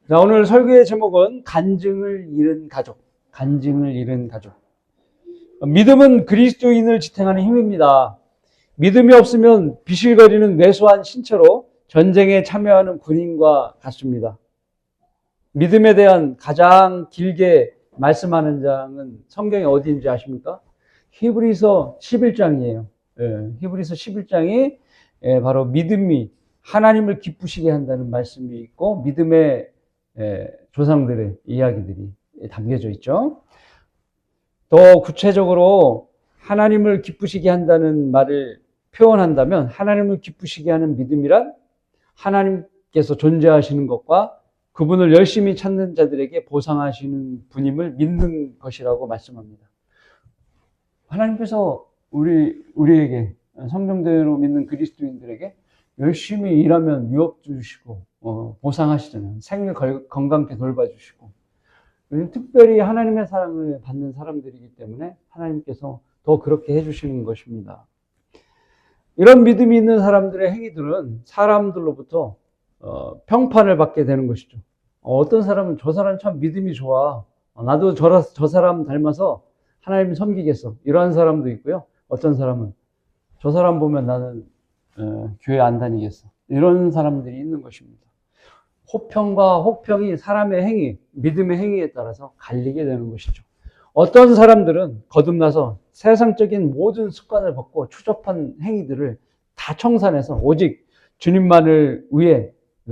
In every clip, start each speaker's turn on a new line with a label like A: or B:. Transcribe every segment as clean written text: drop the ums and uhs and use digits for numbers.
A: 자, 오늘 설교의 제목은 간증을 잃은 가족. 간증을 잃은 가족. 믿음은 그리스도인을 지탱하는 힘입니다. 믿음이 없으면 비실거리는 왜소한 신체로 전쟁에 참여하는 군인과 같습니다. 믿음에 대한 가장 길게 말씀하는 장은 성경에 어디인지 아십니까? 히브리서 11장이에요. 히브리서 11장이 바로 믿음이 하나님을 기쁘시게 한다는 말씀이 있고 믿음의 조상들의 이야기들이 담겨져 있죠. 더 구체적으로 하나님을 기쁘시게 한다는 말을 표현한다면 하나님을 기쁘시게 하는 믿음이란 하나님께서 존재하시는 것과 그분을 열심히 찾는 자들에게 보상하시는 분임을 믿는 것이라고 말씀합니다. 하나님께서 우리에게 성경대로 믿는 그리스도인들에게 열심히 일하면 유업 주시고 보상하시잖아요. 생일 건강케 돌봐주시고 특별히 하나님의 사랑을 받는 사람들이기 때문에 하나님께서 더 그렇게 해주시는 것입니다. 이런 믿음이 있는 사람들의 행위들은 사람들로부터 평판을 받게 되는 것이죠. 어떤 사람은 저 사람 참 믿음이 좋아. 나도 저 사람 닮아서 하나님 섬기겠어. 이러한 사람도 있고요. 어떤 사람은 저 사람 보면 나는 교회 안 다니겠어. 이런 사람들이 있는 것입니다. 호평과 혹평이 사람의 행위, 믿음의 행위에 따라서 갈리게 되는 것이죠. 어떤 사람들은 거듭나서 세상적인 모든 습관을 벗고 추접한 행위들을 다 청산해서 오직 주님만을 위해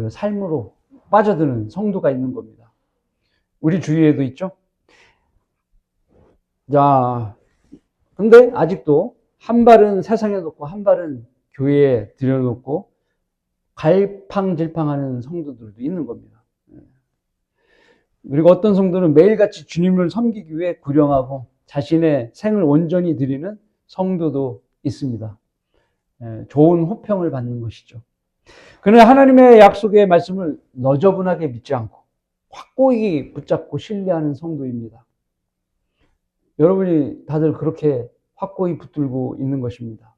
A: 삶으로 빠져드는 성도가 있는 겁니다. 우리 주위에도 있죠. 자, 근데 아직도 한 발은 세상에 놓고 한 발은 교회에 들여놓고 갈팡질팡하는 성도들도 있는 겁니다. 그리고 어떤 성도는 매일같이 주님을 섬기기 위해 구령하고 자신의 생을 온전히 드리는 성도도 있습니다. 좋은 호평을 받는 것이죠. 그는 하나님의 약속의 말씀을 너저분하게 믿지 않고 확고히 붙잡고 신뢰하는 성도입니다. 여러분이 다들 그렇게 확고히 붙들고 있는 것입니다.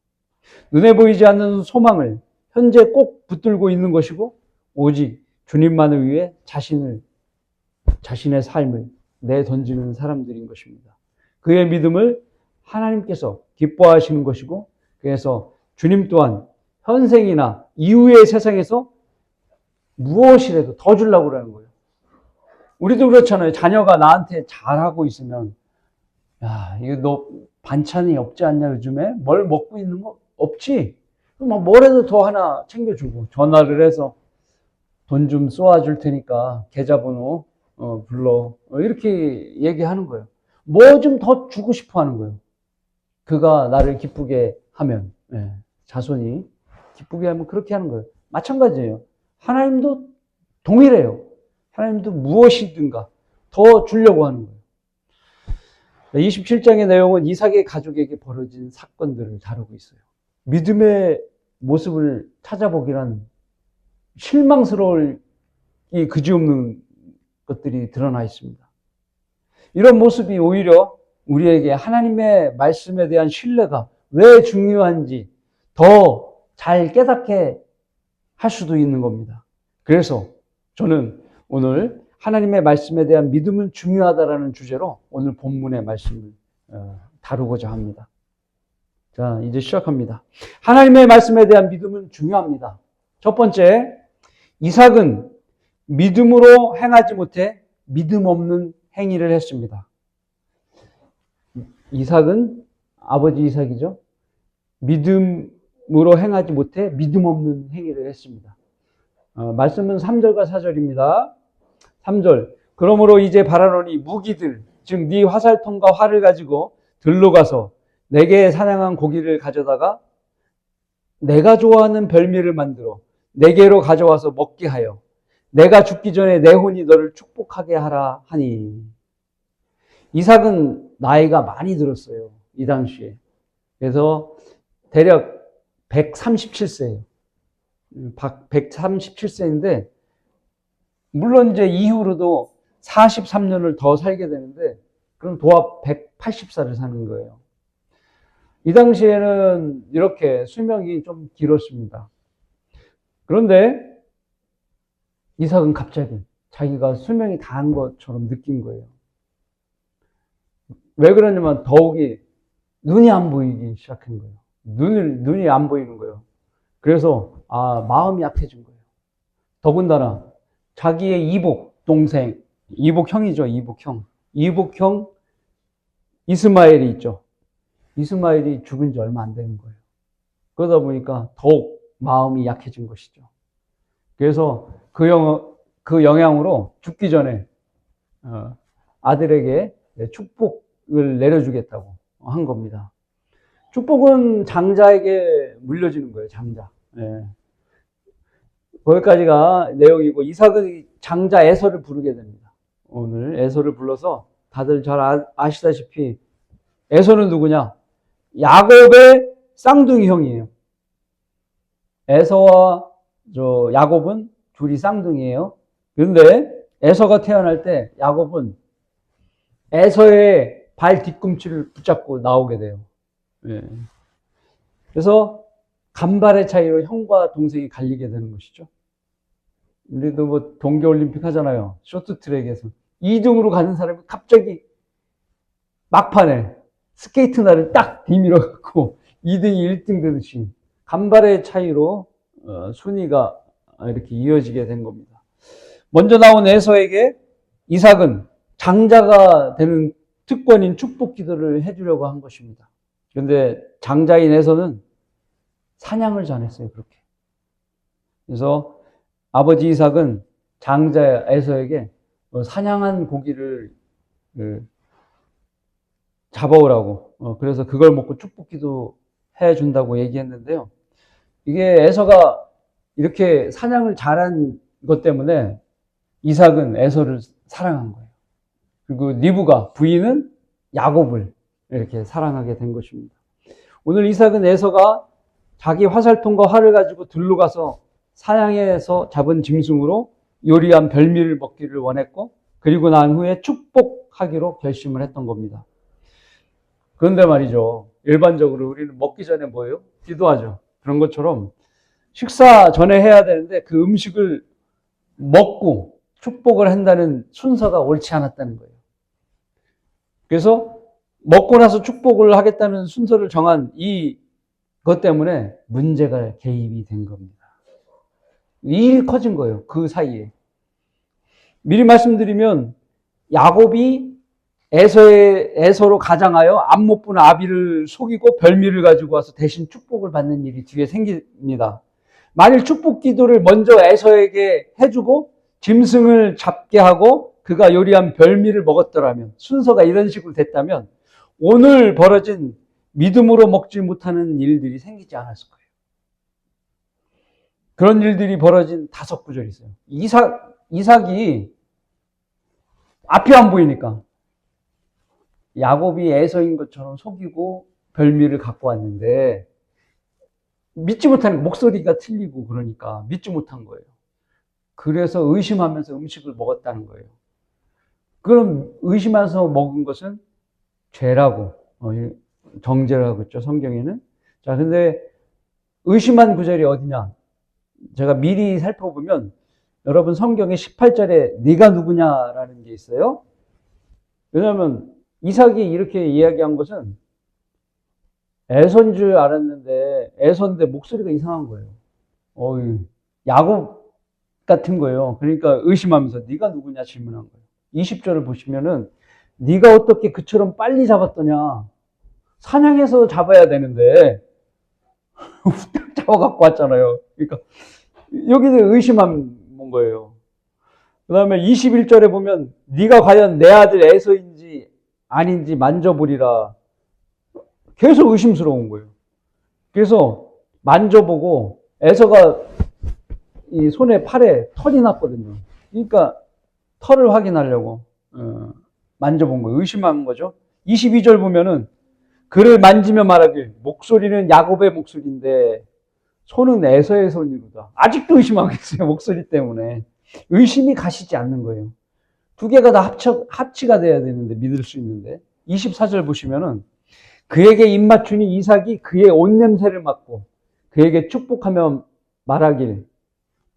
A: 눈에 보이지 않는 소망을 현재 꼭 붙들고 있는 것이고 오직 주님만을 위해 자신의 삶을 내던지는 사람들인 것입니다. 그의 믿음을 하나님께서 기뻐하시는 것이고 그래서 주님 또한 현생이나 이후의 세상에서 무엇이라도 더 주려고 그러는 거예요. 우리도 그렇잖아요. 자녀가 나한테 잘하고 있으면 야, 이거 너 반찬이 없지 않냐 요즘에? 뭘 먹고 있는 거 없지? 막 뭐라도 더 하나 챙겨주고 전화를 해서 돈 좀 쏘아줄 테니까 계좌번호 불러 이렇게 얘기하는 거예요. 뭐 좀 더 주고 싶어 하는 거예요. 그가 나를 기쁘게 하면 자손이 기쁘게 하면 그렇게 하는 거예요. 마찬가지예요. 하나님도 동일해요. 하나님도 무엇이든가 더 주려고 하는 거예요. 27장의 내용은 이삭의 가족에게 벌어진 사건들을 다루고 있어요. 믿음의 모습을 찾아보기란 실망스러울 이 그지없는 것들이 드러나 있습니다. 이런 모습이 오히려 우리에게 하나님의 말씀에 대한 신뢰가 왜 중요한지 더 잘 깨닫게 할 수도 있는 겁니다. 그래서 저는 오늘 하나님의 말씀에 대한 믿음은 중요하다라는 주제로 오늘 본문의 말씀을 다루고자 합니다. 자, 이제 시작합니다. 하나님의 말씀에 대한 믿음은 중요합니다. 첫 번째, 이삭은 믿음으로 행하지 못해 믿음 없는 행위를 했습니다. 이삭은 아버지 이삭이죠. 믿음으로 행하지 못해 믿음 없는 행위를 했습니다. 말씀은 3절과 4절입니다. 3절, 그러므로 이제 바라노니 무기들, 즉 네 화살통과 활을 가지고 들로 가서 내게 사냥한 고기를 가져다가 내가 좋아하는 별미를 만들어 내게로 가져와서 먹게 하여 내가 죽기 전에 내 혼이 너를 축복하게 하라 하니. 이삭은 나이가 많이 들었어요. 이 당시에. 그래서 대략 137세예요. 137세인데 물론 이제 이후로도 43년을 더 살게 되는데 그럼 도합 180살을 사는 거예요. 이 당시에는 이렇게 수명이 좀 길었습니다. 그런데 이삭은 갑자기 자기가 수명이 다한 것처럼 느낀 거예요. 왜 그러냐면 더욱이 눈이 안 보이기 시작한 거예요. 눈이 안 보이는 거예요. 그래서 마음이 약해진 거예요. 더군다나 자기의 이복 동생, 이복형이죠. 이복형 이스마엘이 있죠. 이스마엘이 죽은 지 얼마 안 되는 거예요. 그러다 보니까 더욱 마음이 약해진 것이죠. 그래서 그 영향으로 죽기 전에 아들에게 축복을 내려주겠다고 한 겁니다. 축복은 장자에게 물려지는 거예요. 장자. 예. 거기까지가 내용이고, 이삭은 장자 에서를 부르게 됩니다. 오늘 에서를 불러서 다들 잘 아시다시피 에서는 누구냐? 야곱의 쌍둥이 형이에요. 에서와 야곱은 둘이 쌍둥이에요. 그런데 에서가 태어날 때 야곱은 에서의 발 뒤꿈치를 붙잡고 나오게 돼요. 예. 그래서 간발의 차이로 형과 동생이 갈리게 되는 것이죠. 우리도 뭐 동계올림픽 하잖아요. 쇼트트랙에서 2등으로 가는 사람이 갑자기 막판에 스케이트 날을 딱 뒤밀어갖고 2등이 1등 되듯이 간발의 차이로 순위가 이렇게 이어지게 된 겁니다. 먼저 나온 에서에게 이삭은 장자가 되는 특권인 축복 기도를 해주려고 한 것입니다. 그런데 장자인 에서는 사냥을 잘했어요. 그렇게. 그래서 아버지 이삭은 장자 에서에게 사냥한 고기를 잡아오라고, 그래서 그걸 먹고 축복 기도 해준다고 얘기했는데요. 이게 에서가 이렇게 사냥을 잘한 것 때문에 이삭은 에서를 사랑한 거예요. 그리고 리브가 부인은 야곱을 이렇게 사랑하게 된 것입니다. 오늘 이삭은 에서가 자기 화살통과 활을 가지고 들로 가서 사냥해서 잡은 짐승으로 요리한 별미를 먹기를 원했고, 그리고 난 후에 축복하기로 결심을 했던 겁니다. 그런데 말이죠. 일반적으로 우리는 먹기 전에 뭐예요? 기도하죠. 그런 것처럼 식사 전에 해야 되는데 그 음식을 먹고 축복을 한다는 순서가 옳지 않았다는 거예요. 그래서 먹고 나서 축복을 하겠다는 순서를 정한 이것 때문에 문제가 개입이 된 겁니다. 일이 커진 거예요. 그 사이에. 미리 말씀드리면 야곱이 에서로 가장하여 안못 본 아비를 속이고 별미를 가지고 와서 대신 축복을 받는 일이 뒤에 생깁니다. 만일 축복 기도를 먼저 에서에게 해주고 짐승을 잡게 하고 그가 요리한 별미를 먹었더라면, 순서가 이런 식으로 됐다면 오늘 벌어진 믿음으로 먹지 못하는 일들이 생기지 않았을 거예요. 그런 일들이 벌어진 5구절이 있어요. 이삭이 앞이 안 보이니까 야곱이 에서인 것처럼 속이고 별미를 갖고 왔는데 믿지 못하는, 목소리가 틀리고 그러니까 믿지 못한 거예요. 그래서 의심하면서 음식을 먹었다는 거예요. 그럼 의심하면서 먹은 것은 죄라고 정죄라고 했죠, 성경에는. 자, 근데 의심한 구절이 어디냐? 제가 미리 살펴보면 여러분 성경에 18절에 네가 누구냐라는 게 있어요. 왜냐하면 이삭이 이렇게 이야기한 것은 에서인 줄 알았는데 에서인데 목소리가 이상한 거예요. 야곱 같은 거예요. 그러니까 의심하면서 네가 누구냐 질문한 거예요. 20절을 보시면은 네가 어떻게 그처럼 빨리 잡았더냐. 사냥해서 잡아야 되는데 후딱 잡아갖고 왔잖아요. 그러니까 여기서 의심한 거예요. 그 다음에 21절에 보면 네가 과연 내 아들 에서인지 아닌지 만져보리라. 계속 의심스러운 거예요. 그래서 만져보고 에서가 이 손에 팔에 털이 났거든요. 그러니까 털을 확인하려고 만져본 거예요. 의심한 거죠. 22절 보면은 그를 만지며 말하길 목소리는 야곱의 목소리인데 손은 에서의 손이로다. 아직도 의심하고 있어요. 목소리 때문에. 의심이 가시지 않는 거예요. 두 개가 다 합치가 돼야 되는데, 믿을 수 있는데. 24절 보시면은 그에게 입맞추니 이삭이 그의 옷냄새를 맡고 그에게 축복하며 말하길.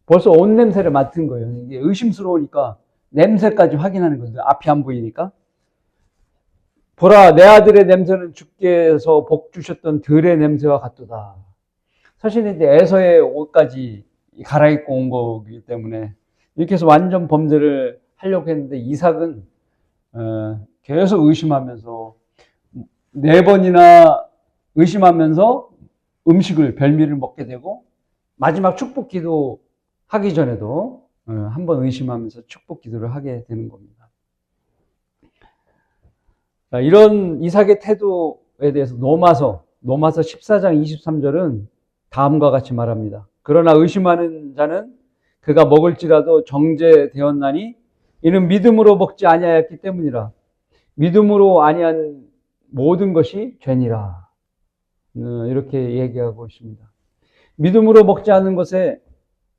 A: 벌써 옷냄새를 맡은 거예요. 이게 의심스러우니까 냄새까지 확인하는 거죠. 앞이 안 보이니까. 보라, 내 아들의 냄새는 주께서 복 주셨던 들의 냄새와 같도다. 사실 이제 에서의 옷까지 갈아입고 온 거기 때문에 이렇게 해서 완전 범죄를 하려고 했는데 이삭은 계속 의심하면서 4번이나 의심하면서 음식을 별미를 먹게 되고 마지막 축복 기도 하기 전에도 한번 의심하면서 축복 기도를 하게 되는 겁니다. 자, 이런 이삭의 태도에 대해서 노마서 14장 23절은 다음과 같이 말합니다. 그러나 의심하는 자는 그가 먹을지라도 정죄되었나니 이는 믿음으로 먹지 아니하였기 때문이라. 믿음으로 아니한 모든 것이 죄니라. 이렇게 얘기하고 있습니다. 믿음으로 먹지 않는 것에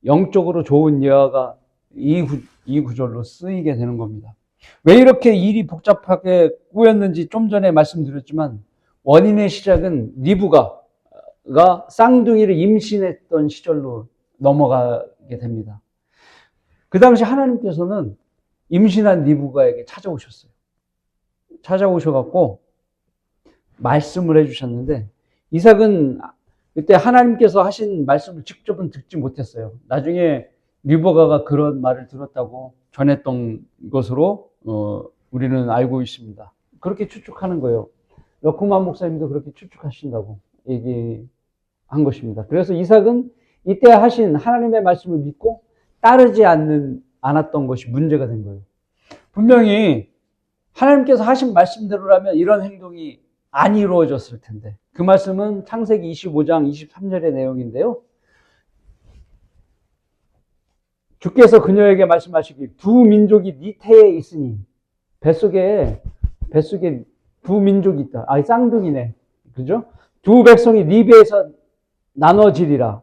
A: 영적으로 좋은 예화가 이 구절로 쓰이게 되는 겁니다. 왜 이렇게 일이 복잡하게 꾸였는지 좀 전에 말씀드렸지만 원인의 시작은 리브가가 쌍둥이를 임신했던 시절로 넘어가게 됩니다. 그 당시 하나님께서는 임신한 리브가에게 찾아오셔갖고 말씀을 해주셨는데 이삭은 그때 하나님께서 하신 말씀을 직접은 듣지 못했어요. 나중에 리브가가 그런 말을 들었다고 전했던 것으로 우리는 알고 있습니다. 그렇게 추측하는 거예요. 러크만 목사님도 그렇게 추측하신다고 얘기한 것입니다. 그래서 이삭은 이때 하신 하나님의 말씀을 믿고 따르지 않았던 것이 문제가 된 거예요. 분명히 하나님께서 하신 말씀대로라면 이런 행동이 안 이루어졌을 텐데 그 말씀은 창세기 25장 23절의 내용인데요. 주께서 그녀에게 말씀하시길 두 민족이 네 태에 있으니 뱃속에 두 민족이 있다. 쌍둥이네. 그죠? 두 백성이 네 배에서 나눠지리라.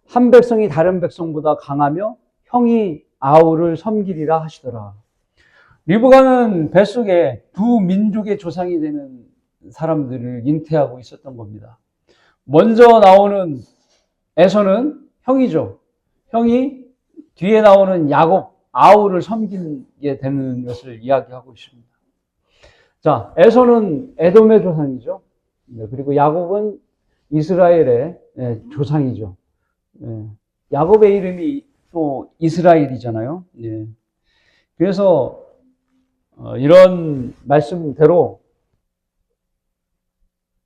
A: 한 백성이 다른 백성보다 강하며 형이 아우를 섬기리라 하시더라. 리브가는 뱃속에 두 민족의 조상이 되는 사람들을 잉태하고 있었던 겁니다. 먼저 나오는 에서는 형이죠. 형이 뒤에 나오는 야곱, 아우를 섬기게 되는 것을 이야기하고 있습니다. 자, 에서는 에돔의 조상이죠. 그리고 야곱은 이스라엘의 조상이죠. 야곱의 이름이 또 이스라엘이잖아요. 그래서 이런 말씀대로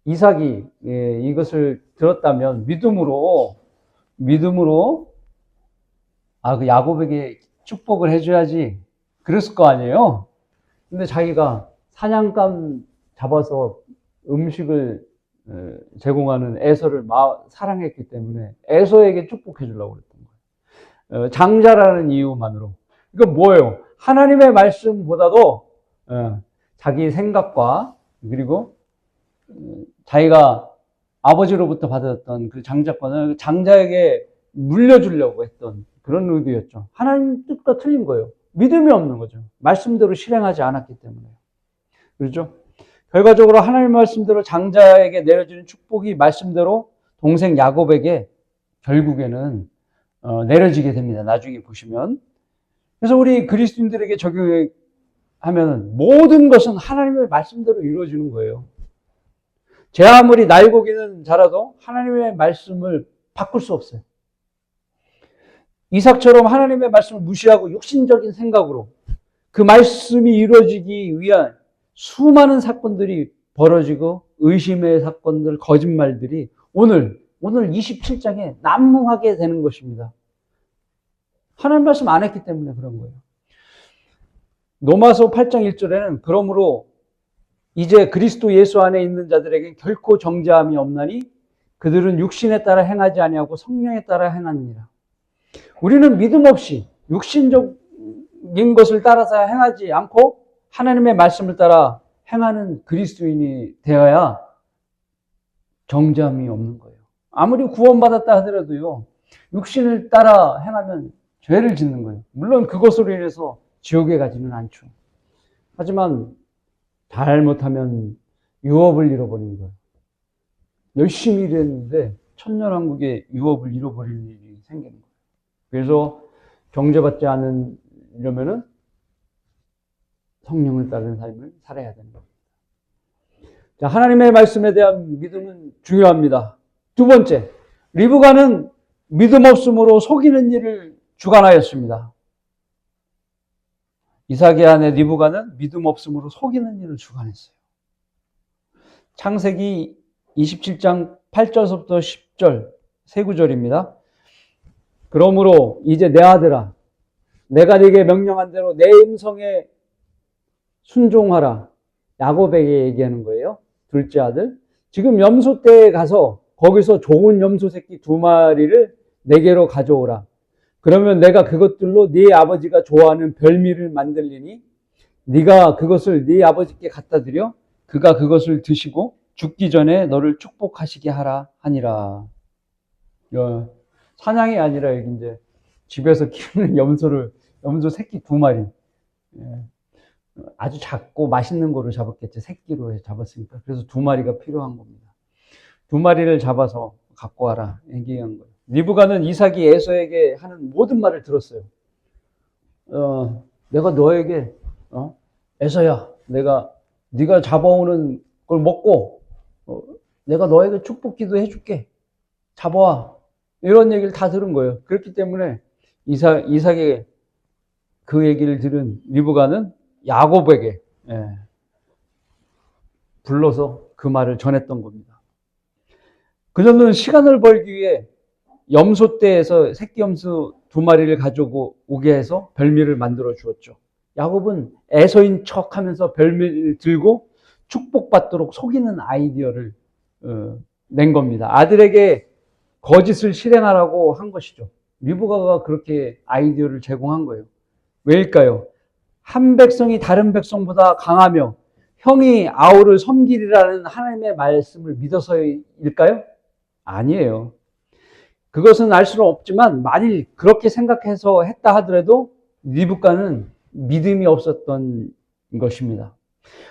A: 이삭이 이것을 들었다면 믿음으로 그 야곱에게 축복을 해줘야지 그랬을 거 아니에요. 근데 자기가 사냥감 잡아서 음식을 제공하는 에서를 사랑했기 때문에 에서에게 축복해 주려고 그랬던 거예요. 장자라는 이유만으로. 이건 뭐예요? 하나님의 말씀보다도 자기 생각과 그리고 자기가 아버지로부터 받았던 그 장자권을 장자에게 물려주려고 했던 그런 의도였죠. 하나님 뜻과 틀린 거예요. 믿음이 없는 거죠. 말씀대로 실행하지 않았기 때문에. 그렇죠? 결과적으로 하나님 말씀대로 장자에게 내려지는 축복이 말씀대로 동생 야곱에게 결국에는 내려지게 됩니다. 나중에 보시면. 그래서 우리 그리스도인들에게 적용하면 모든 것은 하나님의 말씀대로 이루어지는 거예요. 제 아무리 날고기는 자라도 하나님의 말씀을 바꿀 수 없어요. 이삭처럼 하나님의 말씀을 무시하고 육신적인 생각으로 그 말씀이 이루어지기 위한 수많은 사건들이 벌어지고 의심의 사건들, 거짓말들이 오늘 27장에 난무하게 되는 것입니다. 하나님 말씀 안 했기 때문에 그런 거예요. 로마서 8장 1절에는 그러므로 이제 그리스도 예수 안에 있는 자들에게 결코 정죄함이 없나니 그들은 육신에 따라 행하지 아니하고 성령에 따라 행하느니라. 우리는 믿음 없이 육신적인 것을 따라서 행하지 않고 하나님의 말씀을 따라 행하는 그리스도인이 되어야 정죄함이 없는 거예요. 아무리 구원받았다 하더라도요, 육신을 따라 행하면 죄를 짓는 거예요. 물론 그것으로 인해서 지옥에 가지는 않죠. 하지만 잘못하면 유업을 잃어버리는 거예요. 열심히 일했는데 천년왕국의 유업을 잃어버리는 일이 생기는 거예요. 그래서 정죄받지 않은 이러면은 성령을 따르는 삶을 살아야 되는 겁니다. 자, 하나님의 말씀에 대한 믿음은 중요합니다. 두 번째, 리브가는 믿음 없음으로 속이는 일을 주관하였습니다. 이삭의 아내 리브가는 믿음 없음으로 속이는 일을 주관했어요. 창세기 27장 8절부터 10절 세 구절입니다. 그러므로 이제 내 아들아, 내가 네게 명령한 대로 내 음성에 순종하라. 야곱에게 얘기하는 거예요. 둘째 아들. 지금 염소떼에 가서 거기서 좋은 염소 새끼 2마리를 내게로 가져오라. 그러면 내가 그것들로 네 아버지가 좋아하는 별미를 만들리니 네가 그것을 네 아버지께 갖다 드려 그가 그것을 드시고 죽기 전에 너를 축복하시게 하라 하니라. 사냥이 아니라 여기 이제 집에서 키우는 염소 새끼 2마리. 아주 작고 맛있는 거로 잡았겠죠. 새끼로 잡았으니까. 그래서 2마리가 필요한 겁니다. 2마리를 잡아서 갖고 와라. 얘기한 거예요. 리브가는 이삭이 에서에게 하는 모든 말을 들었어요. 내가 너에게, 에서야, 네가 잡아오는 걸 먹고, 내가 너에게 축복 기도 해줄게. 잡아와. 이런 얘기를 다 들은 거예요. 그렇기 때문에 이삭의 그 얘기를 들은 리브가는 야곱에게 불러서 그 말을 전했던 겁니다. 그녀는 시간을 벌기 위해 염소떼에서 새끼 염소 2마리를 가져오게 해서 별미를 만들어 주었죠. 야곱은 에서인 척 하면서 별미를 들고 축복받도록 속이는 아이디어를 낸 겁니다. 아들에게 거짓을 실행하라고 한 것이죠. 리브가가 그렇게 아이디어를 제공한 거예요. 왜일까요? 한 백성이 다른 백성보다 강하며 형이 아우를 섬기리라는 하나님의 말씀을 믿어서일까요? 아니에요. 그것은 알 수는 없지만 만일 그렇게 생각해서 했다 하더라도 리브가는 믿음이 없었던 것입니다.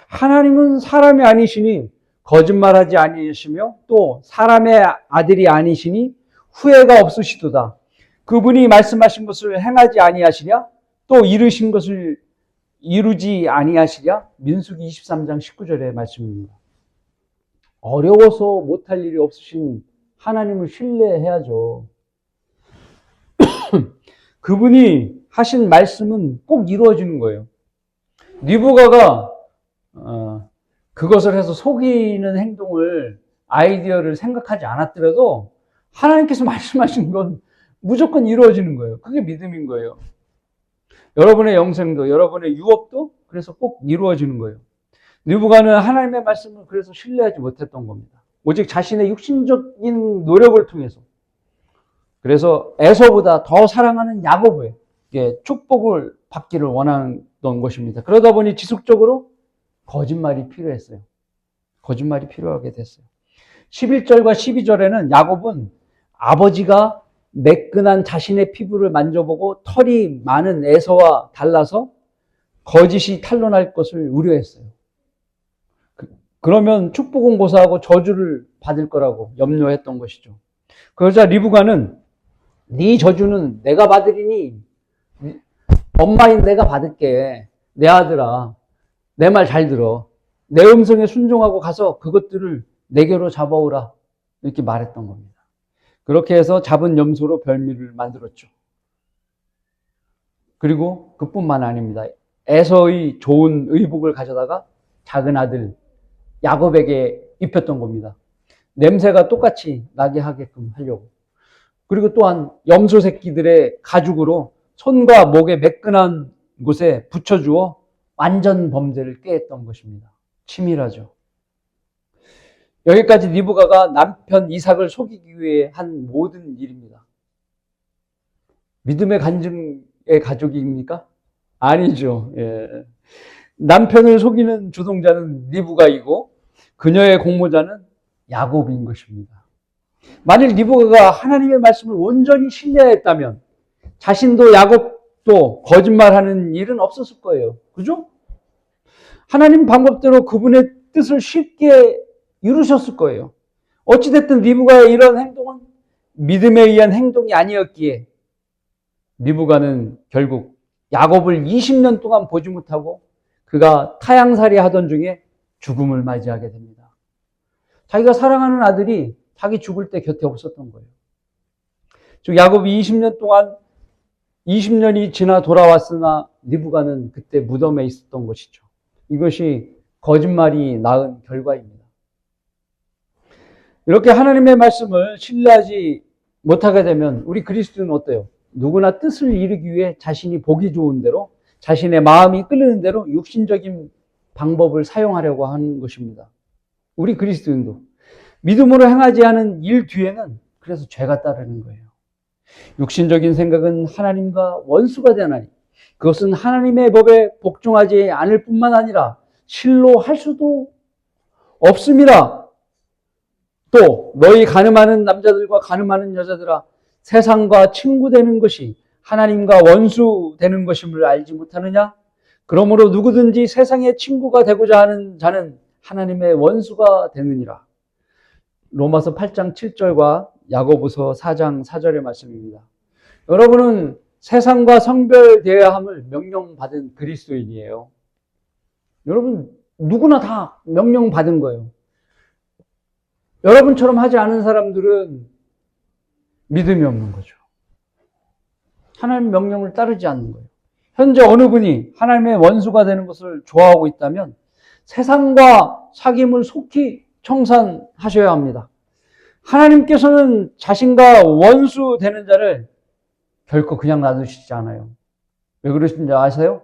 A: 하나님은 사람이 아니시니 거짓말하지 아니시며 또 사람의 아들이 아니시니 후회가 없으시도다. 그분이 말씀하신 것을 행하지 아니하시랴? 또 이루신 것을 이루지 아니하시랴? 민수기 23장 19절의 말씀입니다. 어려워서 못할 일이 없으신 하나님을 신뢰해야죠. 그분이 하신 말씀은 꼭 이루어지는 거예요. 리브가가 그것을 해서 속이는 행동을 아이디어를 생각하지 않았더라도 하나님께서 말씀하신 건 무조건 이루어지는 거예요. 그게 믿음인 거예요. 여러분의 영생도 여러분의 유업도 그래서 꼭 이루어지는 거예요. 리브가는 하나님의 말씀을 그래서 신뢰하지 못했던 겁니다. 오직 자신의 육신적인 노력을 통해서 그래서 에서보다 더 사랑하는 야곱에게 축복을 받기를 원했던 것입니다. 그러다 보니 지속적으로 거짓말이 필요했어요. 거짓말이 필요하게 됐어요. 11절과 12절에는 야곱은 아버지가 매끈한 자신의 피부를 만져보고 털이 많은 에서와 달라서 거짓이 탄로날 것을 우려했어요. 그러면 축복은 고사하고 저주를 받을 거라고 염려했던 것이죠. 그러자 리브가는 네 저주는 내가 받으리니 엄마인 내가 받을게. 내 아들아, 내 말 잘 들어. 내 음성에 순종하고 가서 그것들을 내게로 잡아오라. 이렇게 말했던 겁니다. 그렇게 해서 잡은 염소로 별미를 만들었죠. 그리고 그뿐만 아닙니다. 에서의 좋은 의복을 가져다가 작은 아들 야곱에게 입혔던 겁니다. 냄새가 똑같이 나게 하게끔 하려고. 그리고 또한 염소 새끼들의 가죽으로 손과 목의 매끈한 곳에 붙여주어 완전 범죄를 꾀했던 것입니다. 치밀하죠. 여기까지 리브가가 남편 이삭을 속이기 위해 한 모든 일입니다. 믿음의 간증의 가족입니까? 아니죠. 예. 남편을 속이는 주동자는 리브가이고 그녀의 공모자는 야곱인 것입니다. 만일 리브가가 하나님의 말씀을 온전히 신뢰했다면 자신도 야곱도 거짓말하는 일은 없었을 거예요. 그죠? 하나님 방법대로 그분의 뜻을 쉽게 이루셨을 거예요. 어찌됐든 리브가의 이런 행동은 믿음에 의한 행동이 아니었기에 리브가는 결국 야곱을 20년 동안 보지 못하고 그가 타향살이 하던 중에 죽음을 맞이하게 됩니다. 자기가 사랑하는 아들이 자기 죽을 때 곁에 없었던 거예요. 즉 야곱이 20년이 지나 돌아왔으나 리브가는 그때 무덤에 있었던 것이죠. 이것이 거짓말이 낳은 결과입니다. 이렇게 하나님의 말씀을 신뢰하지 못하게 되면 우리 그리스도는 어때요? 누구나 뜻을 이루기 위해 자신이 보기 좋은 대로, 자신의 마음이 끌리는 대로 육신적인 방법을 사용하려고 하는 것입니다. 우리 그리스도인도 믿음으로 행하지 않은 일 뒤에는 그래서 죄가 따르는 거예요. 육신적인 생각은 하나님과 원수가 되나니 그것은 하나님의 법에 복종하지 않을 뿐만 아니라 실로 할 수도 없습니다. 또 너희 가늠하는 남자들과 가늠하는 여자들아, 세상과 친구 되는 것이 하나님과 원수 되는 것임을 알지 못하느냐? 그러므로 누구든지 세상의 친구가 되고자 하는 자는 하나님의 원수가 되느니라. 로마서 8장 7절과 야고보서 4장 4절의 말씀입니다. 여러분은 세상과 성별되어야 함을 명령받은 그리스도인이에요. 여러분 누구나 다 명령받은 거예요. 여러분처럼 하지 않은 사람들은 믿음이 없는 거죠. 하나님의 명령을 따르지 않는 거예요. 현재 어느 분이 하나님의 원수가 되는 것을 좋아하고 있다면 세상과 사귐을 속히 청산하셔야 합니다. 하나님께서는 자신과 원수 되는 자를 결코 그냥 놔두시지 않아요. 왜 그러신지 아세요?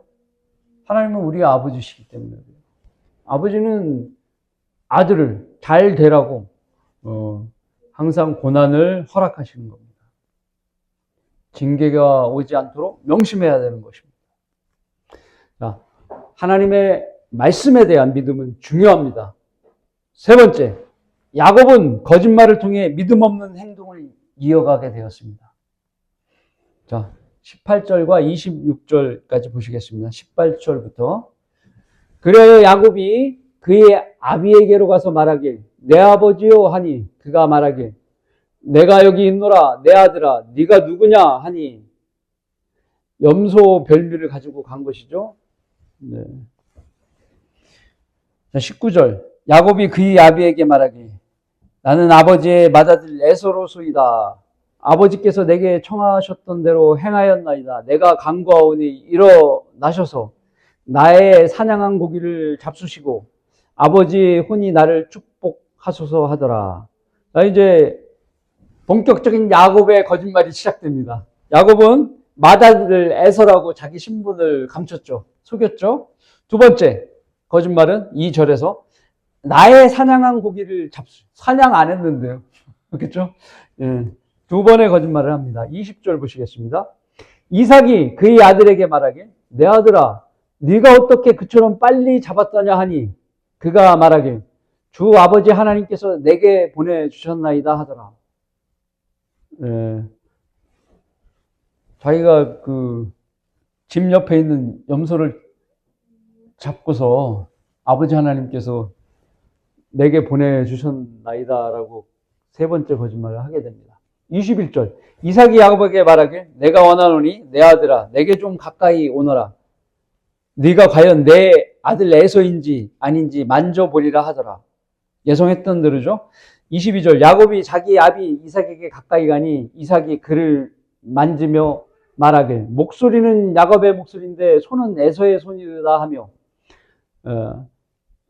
A: 하나님은 우리 아버지시기 때문에. 아버지는 아들을 잘 되라고 항상 고난을 허락하시는 겁니다. 징계가 오지 않도록 명심해야 되는 것입니다. 자, 하나님의 말씀에 대한 믿음은 중요합니다. 세 번째, 야곱은 거짓말을 통해 믿음 없는 행동을 이어가게 되었습니다. 자, 18절과 26절까지 보시겠습니다. 18절부터. 그래야 야곱이 그의 아비에게로 가서 말하길, 내 아버지요 하니 그가 말하길, 내가 여기 있노라 내 아들아 네가 누구냐 하니 염소 별미를 가지고 간 것이죠. 네. 자, 19절. 야곱이 그의 아비에게 말하길, 나는 아버지의 맏아들 에서로소이다. 아버지께서 내게 청하셨던 대로 행하였나이다. 내가 간구하오니 일어나셔서 나의 사냥한 고기를 잡수시고 아버지의 혼이 나를 축복하소서 하더라. 자, 이제 본격적인 야곱의 거짓말이 시작됩니다. 야곱은 맏아들 에서라고 자기 신분을 감췄죠. 속였죠. 두 번째 거짓말은 2절에서 나의 사냥한 고기를 사냥 안 했는데요. 그렇겠죠? 예. 두 번의 거짓말을 합니다. 20절 보시겠습니다. 이삭이 그의 아들에게 말하길, 내 아들아 네가 어떻게 그처럼 빨리 잡았더냐 하니 그가 말하길, 주 아버지 하나님께서 내게 보내주셨나이다 하더라. 예. 자기가 그 집 옆에 있는 염소를 잡고서 아버지 하나님께서 내게 보내주셨나이다라고 세 번째 거짓말을 하게 됩니다. 21절. 이삭이 야곱에게 말하길, 내가 원하노니 내 아들아 내게 좀 가까이 오너라. 네가 과연 내 아들 에서인지 아닌지 만져보리라 하더라. 예송했던 대로죠. 22절. 야곱이 자기 아비 이삭에게 가까이 가니 이삭이 그를 만지며 말하길, 목소리는 야곱의 목소리인데 손은 에서의 손이다 하며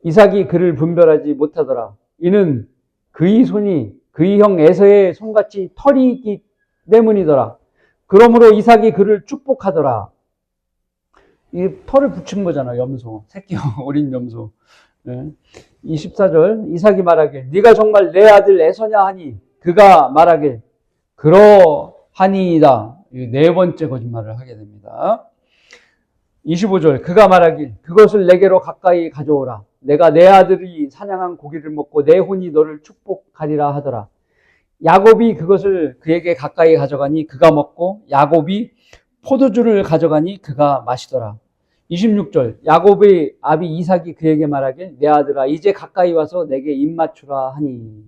A: 이삭이 그를 분별하지 못하더라. 이는 그의 손이 그의 형 에서의 손같이 털이 있기 때문이더라. 그러므로 이삭이 그를 축복하더라. 이 털을 붙인 거잖아, 염소. 새끼 어린 염소. 24절. 이삭이 말하길, 네가 정말 내 아들 에서냐 하니 그가 말하길, 그러하니이다. 네 번째 거짓말을 하게 됩니다. 25절. 그가 말하길, 그것을 내게로 가까이 가져오라. 내가 내 아들이 사냥한 고기를 먹고 내 혼이 너를 축복하리라 하더라. 야곱이 그것을 그에게 가까이 가져가니 그가 먹고 야곱이 포도주를 가져가니 그가 마시더라. 26절. 야곱의 아비 이삭이 그에게 말하길, 내 아들아 이제 가까이 와서 내게 입 맞추라 하니.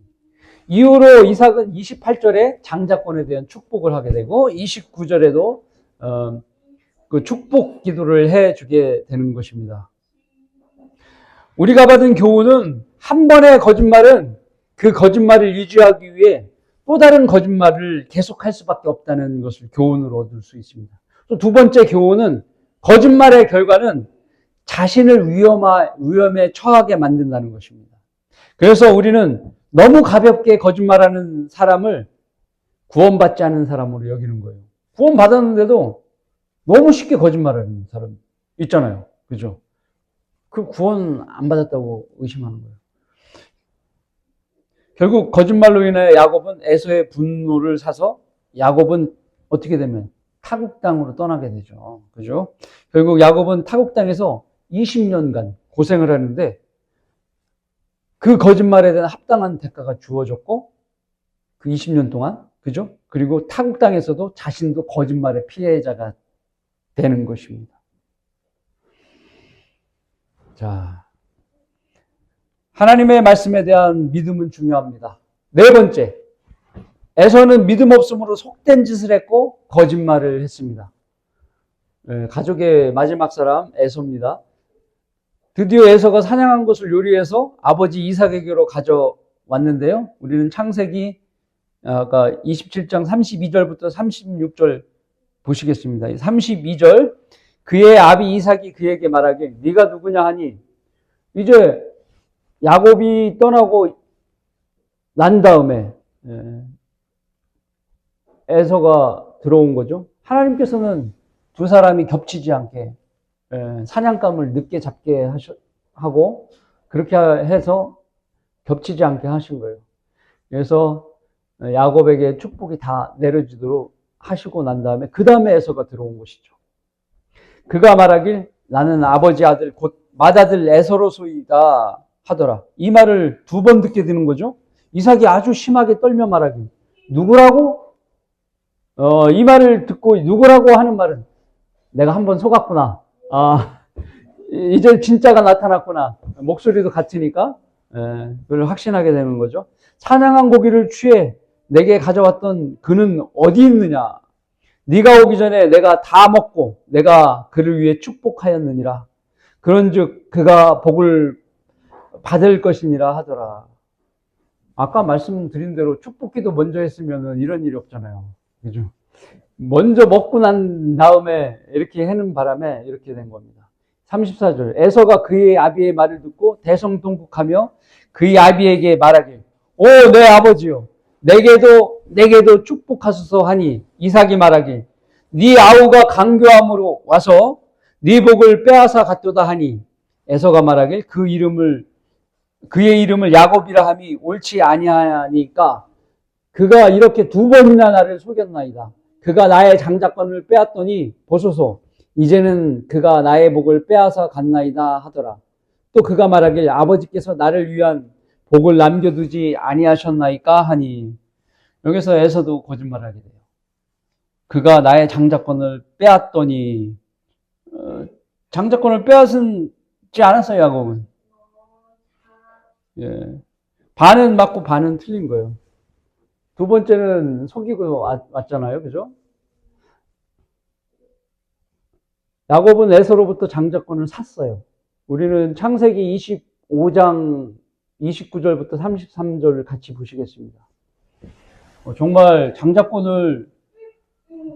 A: 이후로 이삭은 28절에 장자권에 대한 축복을 하게 되고 29절에도 그 축복 기도를 해주게 되는 것입니다. 우리가 받은 교훈은 한 번의 거짓말은 그 거짓말을 유지하기 위해 또 다른 거짓말을 계속할 수밖에 없다는 것을 교훈으로 얻을 수 있습니다. 또 두 번째 교훈은 거짓말의 결과는 자신을 위험에 처하게 만든다는 것입니다. 그래서 우리는 너무 가볍게 거짓말하는 사람을 구원받지 않은 사람으로 여기는 거예요. 구원받았는데도 너무 쉽게 거짓말하는 사람 있잖아요. 그죠? 그 구원 안 받았다고 의심하는 거예요. 결국 거짓말로 인해 야곱은 에서의 분노를 사서 야곱은 어떻게 되면 타국 땅으로 떠나게 되죠. 그죠? 결국 야곱은 타국 땅에서 20년간 고생을 하는데 그 거짓말에 대한 합당한 대가가 주어졌고 그 20년 동안, 그죠? 그리고 타국 땅에서도 자신도 거짓말의 피해자가 되는 것입니다. 자, 하나님의 말씀에 대한 믿음은 중요합니다. 네 번째, 에서는 믿음 없음으로 속된 짓을 했고 거짓말을 했습니다. 가족의 마지막 사람 에서입니다. 드디어 에서가 사냥한 것을 요리해서 아버지 이삭에게로 가져왔는데요. 우리는 창세기 아까 27장 32절부터 36절 보시겠습니다. 32절, 그의 아비 이삭이 그에게 말하길 네가 누구냐 하니, 이제 야곱이 떠나고 난 다음에 에서가 들어온 거죠. 하나님께서는 두 사람이 겹치지 않게 사냥감을 늦게 잡게 하고 그렇게 해서 겹치지 않게 하신 거예요. 그래서 야곱에게 축복이 다 내려지도록 하시고 난 다음에 그 다음에 에서가 들어온 것이죠. 그가 말하길 나는 아버지 아들 곧 맏아들 에서로소이다 하더라. 이 말을 두 번 듣게 되는 거죠. 이삭이 아주 심하게 떨며 말하길 누구라고? 이 말을 듣고 누구라고 하는 말은 내가 한번 속았구나. 이제 진짜가 나타났구나. 목소리도 같으니까 그걸 확신하게 되는 거죠. 사냥한 고기를 취해 내게 가져왔던 그는 어디 있느냐? 네가 오기 전에 내가 다 먹고 내가 그를 위해 축복하였느니라. 그런즉 그가 복을 받을 것이니라 하더라. 아까 말씀드린 대로 축복기도 먼저 했으면 이런 일이 없잖아요. 그죠? 먼저 먹고 난 다음에 이렇게 하는 바람에 이렇게 된 겁니다. 34절, 에서가 그의 아비의 말을 듣고 대성통곡하며 그의 아비에게 말하길 오 내 아버지요 내게도 축복하소서 하니 이삭이 말하길 네 아우가 강교함으로 와서 네 복을 빼앗아 갔도다 하니 에서가 말하길 그의 이름을 야곱이라 함이 옳지 아니하니까 그가 이렇게 두 번이나 나를 속였나이다. 그가 나의 장자권을 빼앗더니 보소서 이제는 그가 나의 복을 빼앗아 갔나이다 하더라. 또 그가 말하길 아버지께서 나를 위한 복을 남겨두지 아니하셨나이까 하니 여기서 에서도 거짓말하게 돼요. 그가 나의 장자권을 빼앗더니 장자권을 빼앗지 않았어요. 야곱은 반은 맞고 반은 틀린 거예요. 두 번째는 속이고 왔잖아요. 그죠? 야곱은 에서로부터 장자권을 샀어요. 우리는 창세기 25장 29절부터 33절을 같이 보시겠습니다. 정말 장자권을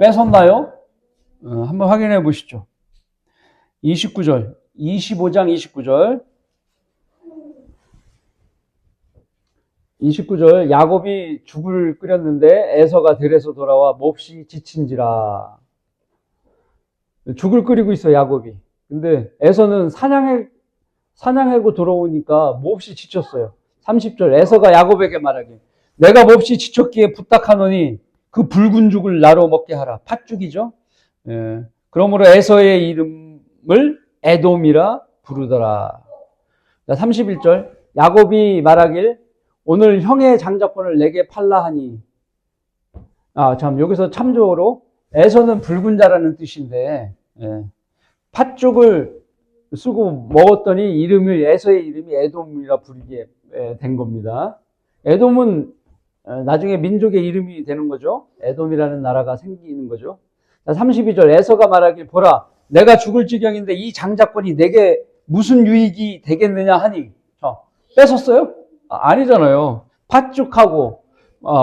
A: 뺏었나요? 한번 확인해 보시죠. 29절, 25장 29절. 29절, 야곱이 죽을 끓였는데 에서가 들에서 돌아와 몹시 지친지라. 죽을 끓이고 있어 야곱이. 근데 에서는 사냥하고 돌아오니까 몹시 지쳤어요. 30절, 에서가 야곱에게 말하길 내가 몹시 지쳤기에 부탁하노니 그 붉은 죽을 나로 먹게 하라. 팥죽이죠. 그러므로 에서의 이름을 에돔이라 부르더라. 31절, 야곱이 말하길 오늘 형의 장자권을 내게 팔라 하니. 여기서 참조로 에서는 붉은 자라는 뜻인데 팥죽을 쓰고 먹었더니 에서의 이름이 에돔이라 부르게 된 겁니다. 에돔은 나중에 민족의 이름이 되는 거죠. 에돔이라는 나라가 생기는 거죠. 32절 에서가 말하길 보라 내가 죽을 지경인데 이 장자권이 내게 무슨 유익이 되겠느냐 하니 뺏었어요? 아니잖아요. 팥죽하고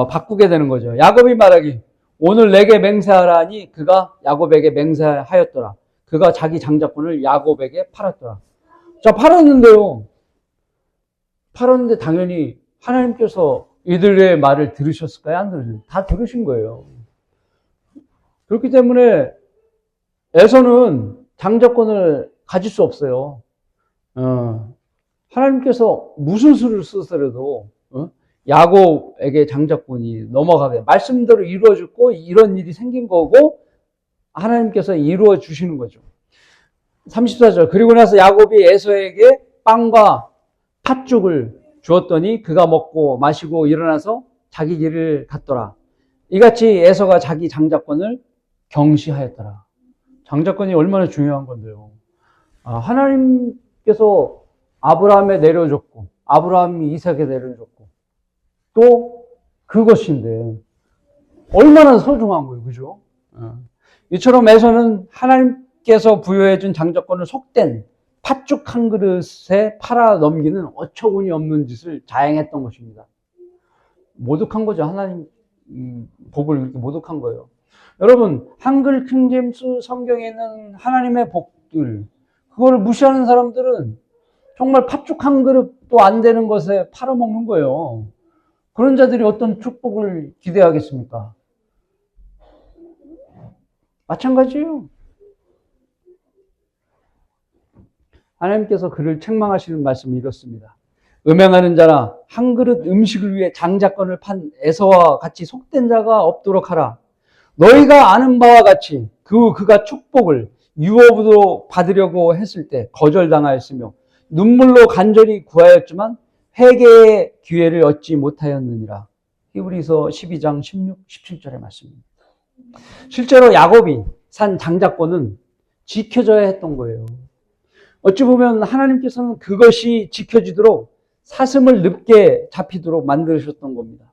A: 바꾸게 되는 거죠. 야곱이 말하기 오늘 내게 맹세하라 하니 그가 야곱에게 맹세하였더라. 그가 자기 장자권을 야곱에게 팔았더라. 자, 팔았는데요. 팔았는데 당연히 하나님께서 이들의 말을 들으셨을까요? 안 들으셨어요? 다 들으신 거예요. 그렇기 때문에 에서는 장자권을 가질 수 없어요. 하나님께서 무슨 수를 쓰더라도 야곱에게 장자권이 넘어가게 말씀대로 이루어졌고 이런 일이 생긴 거고 하나님께서 이루어 주시는 거죠. 34절 그리고 나서 야곱이 에서에게 빵과 팥죽을 주었더니 그가 먹고 마시고 일어나서 자기 길을 갔더라. 이같이 에서가 자기 장자권을 경시하였더라. 장자권이 얼마나 중요한 건데요. 하나님께서 아브라함에 내려줬고 아브라함이 이삭에 내려줬고 또 그것인데 얼마나 소중한 거예요. 그죠? 이처럼 에서는 하나님께서 부여해 준 장자권을 속된 팥죽 한 그릇에 팔아 넘기는 어처구니 없는 짓을 자행했던 것입니다. 모독한 거죠. 하나님 복을 이렇게 모독한 거예요. 여러분, 한글 킹제임스 성경에 있는 하나님의 복들, 그거를 무시하는 사람들은 정말 팥죽 한 그릇도 안 되는 것에 팔아먹는 거예요. 그런 자들이 어떤 축복을 기대하겠습니까? 마찬가지예요. 하나님께서 그를 책망하시는 말씀이 이렇습니다. 음행하는 자나 한 그릇 음식을 위해 장자권을 판 에서와 같이 속된 자가 없도록 하라. 너희가 아는 바와 같이 그가 축복을 유업으로 받으려고 했을 때 거절당하였으며 눈물로 간절히 구하였지만 회개의 기회를 얻지 못하였느니라. 히브리서 12장 16, 17절의 말씀입니다. 실제로 야곱이 산 장자권은 지켜져야 했던 거예요. 어찌 보면 하나님께서는 그것이 지켜지도록 사슴을 늪게 잡히도록 만드셨던 겁니다.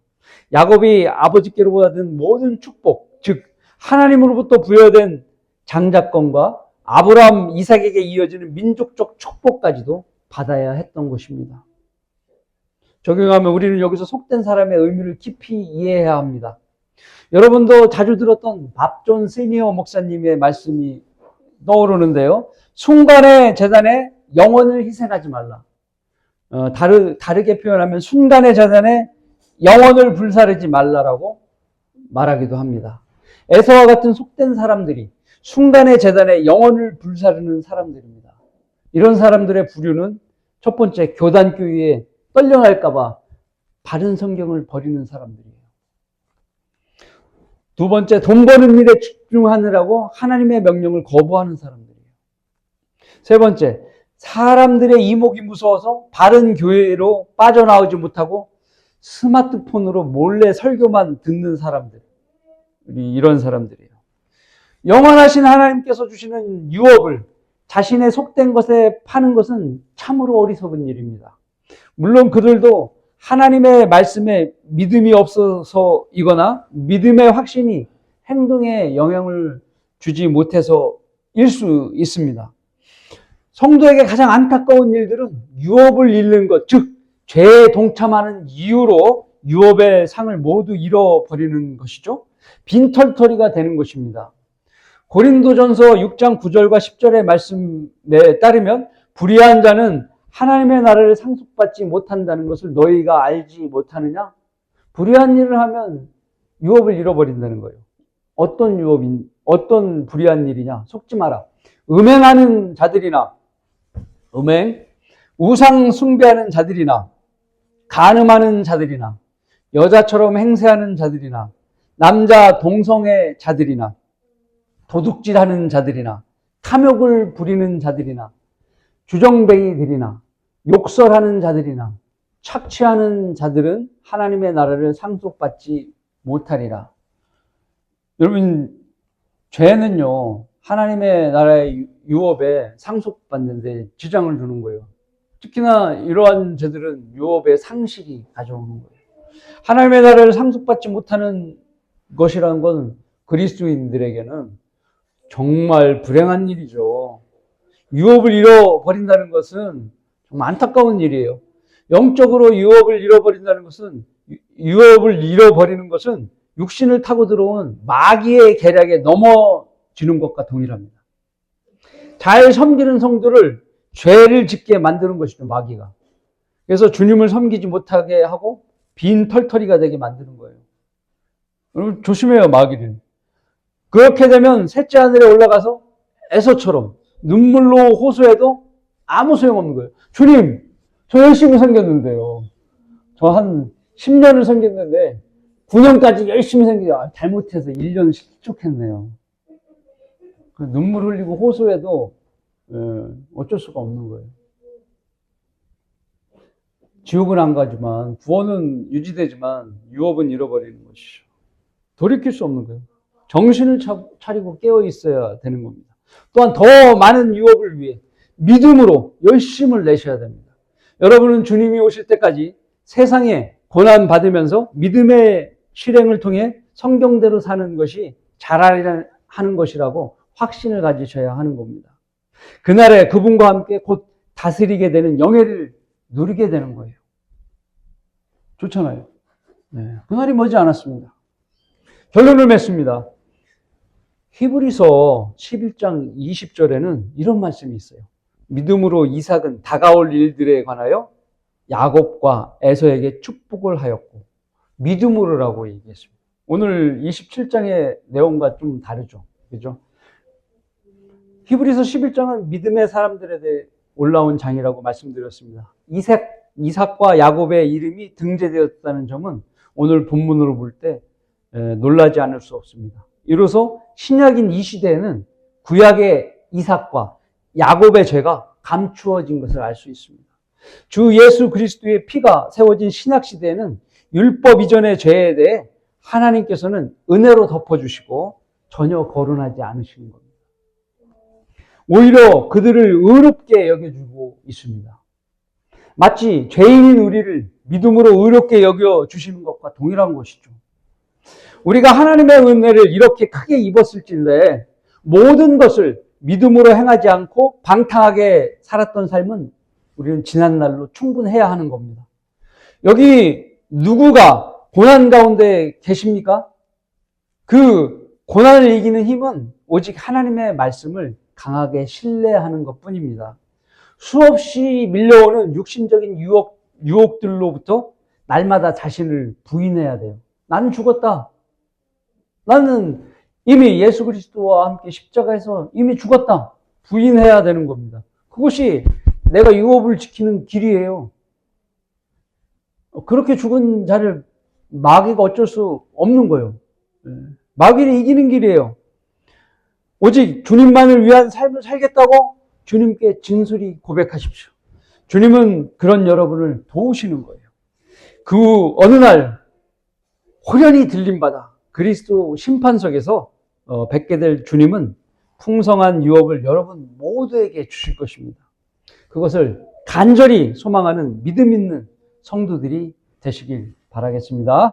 A: 야곱이 아버지께로 받은 모든 축복, 즉 하나님으로부터 부여된 장자권과 아브라함, 이삭에게 이어지는 민족적 축복까지도 받아야 했던 것입니다. 적용하면 우리는 여기서 속된 사람의 의미를 깊이 이해해야 합니다. 여러분도 자주 들었던 밥존 시니어 목사님의 말씀이 떠오르는데요. 순간의 재단에 영혼을 희생하지 말라. 다르게 표현하면 순간의 재단에 영혼을 불사르지 말라라고 말하기도 합니다. 에서와 같은 속된 사람들이 순간의 재단에 영혼을 불사르는 사람들입니다. 이런 사람들의 부류는 첫 번째, 교단교회에 떨려날까봐 바른 성경을 버리는 사람들이에요. 두 번째, 돈 버는 일에 집중하느라고 하나님의 명령을 거부하는 사람들이에요. 세 번째, 사람들의 이목이 무서워서 바른 교회로 빠져나오지 못하고 스마트폰으로 몰래 설교만 듣는 사람들. 이런 사람들이에요. 영원하신 하나님께서 주시는 유업을 자신의 속된 것에 파는 것은 참으로 어리석은 일입니다. 물론 그들도 하나님의 말씀에 믿음이 없어서이거나 믿음의 확신이 행동에 영향을 주지 못해서일 수 있습니다. 성도에게 가장 안타까운 일들은 유업을 잃는 것, 즉 죄에 동참하는 이유로 유업의 상을 모두 잃어버리는 것이죠. 빈털터리가 되는 것입니다. 고린도전서 6장 9절과 10절의 말씀에 따르면 불의한 자는 하나님의 나라를 상속받지 못한다는 것을 너희가 알지 못하느냐? 불의한 일을 하면 유업을 잃어버린다는 거예요. 어떤 불의한 일이냐? 속지 마라. 음행하는 자들이나 우상 숭배하는 자들이나 간음하는 자들이나 여자처럼 행세하는 자들이나 남자 동성애 자들이나 도둑질하는 자들이나 탐욕을 부리는 자들이나 주정뱅이들이나 욕설하는 자들이나 착취하는 자들은 하나님의 나라를 상속받지 못하리라. 여러분, 죄는요, 하나님의 나라의 유업에 상속받는데 지장을 주는 거예요. 특히나 이러한 죄들은 유업의 상실이 가져오는 거예요. 하나님의 나라를 상속받지 못하는 것이라는 건 그리스도인들에게는 정말 불행한 일이죠. 유업을 잃어버린다는 것은 정말 안타까운 일이에요. 영적으로 유업을 잃어버린다는 것은, 유업을 잃어버리는 것은 육신을 타고 들어온 마귀의 계략에 넘어지는 것과 동일합니다. 잘 섬기는 성도를 죄를 짓게 만드는 것이죠, 마귀가. 그래서 주님을 섬기지 못하게 하고 빈 털터리가 되게 만드는 거예요. 여러분 조심해요, 마귀를. 그렇게 되면 셋째 하늘에 올라가서 에서처럼 눈물로 호소해도 아무 소용없는 거예요. 주님, 저 열심히 섬겼는데요. 저 한 10년을 섬겼는데 9년까지 열심히 섬기다 잘못해서 1년 실족했네요. 눈물 흘리고 호소해도 어쩔 수가 없는 거예요. 지옥은 안 가지만 구원은 유지되지만 유업은 잃어버리는 것이죠. 돌이킬 수 없는 거예요. 정신을 차리고 깨어 있어야 되는 겁니다. 또한 더 많은 유업을 위해 믿음으로 열심을 내셔야 됩니다. 여러분은 주님이 오실 때까지 세상에 고난 받으면서 믿음의 실행을 통해 성경대로 사는 것이 잘하는 것이라고 확신을 가지셔야 하는 겁니다. 그날에 그분과 함께 곧 다스리게 되는 영예를 누리게 되는 거예요. 좋잖아요. 네, 그날이 머지 않았습니다. 결론을 맺습니다. 히브리서 11장 20절에는 이런 말씀이 있어요. 믿음으로 이삭은 다가올 일들에 관하여 야곱과 에서에게 축복을 하였고, 믿음으로라고 얘기했습니다. 오늘 27장의 내용과 좀 다르죠. 그죠? 히브리서 11장은 믿음의 사람들에 대해 올라온 장이라고 말씀드렸습니다. 이삭과 야곱의 이름이 등재되었다는 점은 오늘 본문으로 볼 때 놀라지 않을 수 없습니다. 이로써 신약인 이 시대에는 구약의 이삭과 야곱의 죄가 감추어진 것을 알 수 있습니다. 주 예수 그리스도의 피가 세워진 신약 시대에는 율법 이전의 죄에 대해 하나님께서는 은혜로 덮어주시고 전혀 거론하지 않으시는 겁니다. 오히려 그들을 의롭게 여겨주고 있습니다. 마치 죄인인 우리를 믿음으로 의롭게 여겨주시는 것과 동일한 것이죠. 우리가 하나님의 은혜를 이렇게 크게 입었을진데 모든 것을 믿음으로 행하지 않고 방탕하게 살았던 삶은 우리는 지난날로 충분해야 하는 겁니다. 여기 누구가 고난 가운데 계십니까? 그 고난을 이기는 힘은 오직 하나님의 말씀을 강하게 신뢰하는 것뿐입니다. 수없이 밀려오는 육신적인 유혹들로부터 날마다 자신을 부인해야 돼요. 나는 죽었다. 나는 이미 예수 그리스도와 함께 십자가에서 이미 죽었다. 부인해야 되는 겁니다. 그것이 내가 유업을 지키는 길이에요. 그렇게 죽은 자를 마귀가 어쩔 수 없는 거예요. 마귀를 이기는 길이에요. 오직 주님만을 위한 삶을 살겠다고 주님께 진솔히 고백하십시오. 주님은 그런 여러분을 도우시는 거예요. 그 어느 날 호련히 들림받아 그리스도 심판석에서 뵙게 될 주님은 풍성한 유업을 여러분 모두에게 주실 것입니다. 그것을 간절히 소망하는 믿음 있는 성도들이 되시길 바라겠습니다.